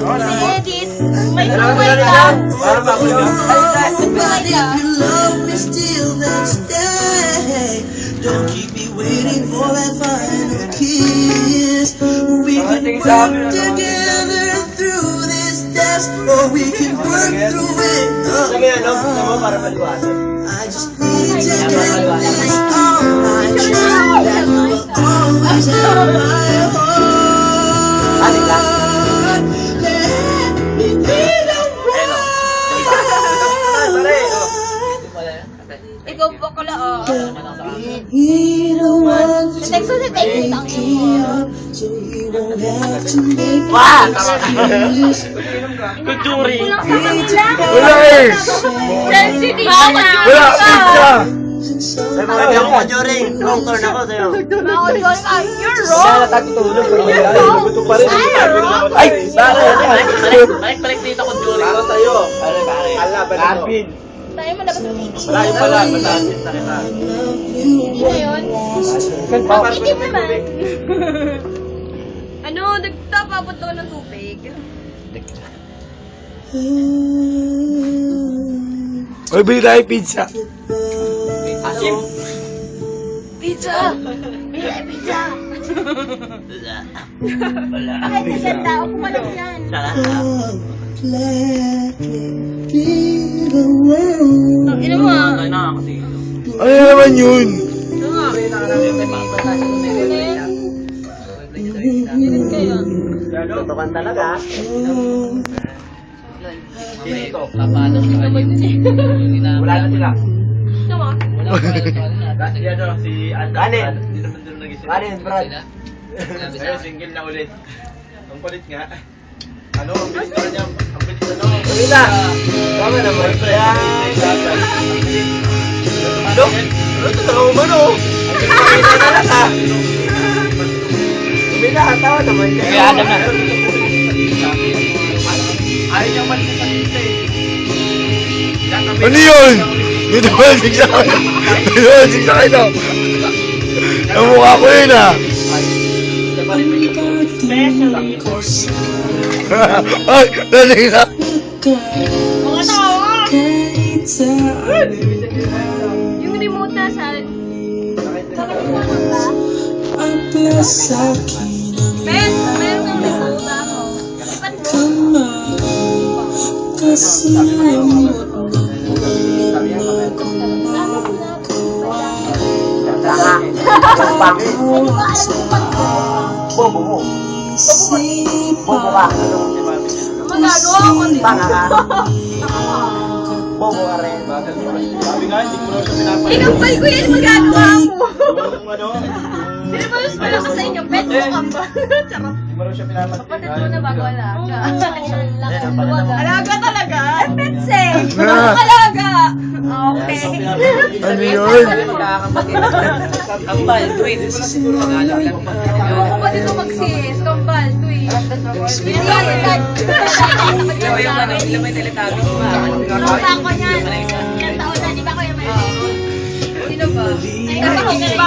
Edit. May buhay lang. Don't keep me waiting for that final kiss. We can work together through this test, or we can work through it. I just need to get this on my track. That will always have my heart. Let me be the one. Ikaw bakla ah. Be the one to Next one, wake next me up, so you won't have to make Kutsuri. Wala eh! Sensitive Wala! Pizza! Sabi ako kutsuri. Wrong turn ako sa'yo. You're wrong. Ay! Balik dito kutsuri. Para sa'yo. Ano pare? Carpin. Tayo mo dapat yung Malayo pala. Matasin na kita. Hindi na yun. Itim naman. Ano? Nagtapabot ako ng tubig. Uy, bili tayo pizza. Asim. Pizza! Pizza! Wala. Ay, maganda. Ako malam yan. Sarap. Let me be the one. Ang ina mo ah. Ay, nakakasino. Ano naman yun? Ito nga. Ganit kayo. Tutukan talaga. Dito. Wala na sila. Ito nga. Si Kanin. Kanin, Brad. Ayun, single na ulit. Ang kulit nga. Ano, ang bilis na niya. Ang bilis na no. Wala. Tama naman. Ano? Ano ito na umano? Umila, tawa naman niya. Kaya Adam na. Ayaw niyang malis sa dito eh. Ano yun? Dito ba nagsig sa akin? Dito ba nagsig sa akin? Namukha ko yun ah. Ay, nalig na. Mga tawa! Yung remote na sa... Ben, meron kang remote ako. Lipat mo. Bobo mo. Bobo ka. Magagawa ko din. Bobo ka rin. Sabi nga, hindi ko na siya pinapalala. Inampal ko yan, magagawa mo. Ano? Sino ba yung spell ako sa inyo? Pet mo kamba. Charot. Hindi mo na siya pinapalala. Kapatid mo na bago alaga. Alaga. Alaga talaga? Pets eh. Alaga. Okay. Ano yun? Kambal, twins. Ako ba dito mag-sis? Kambal, twins. Hindi, dad. Ilang may teletubbies ba? Tropa ko yan. Ilang taon na, di ba ko yung may... Sino ba? Ay,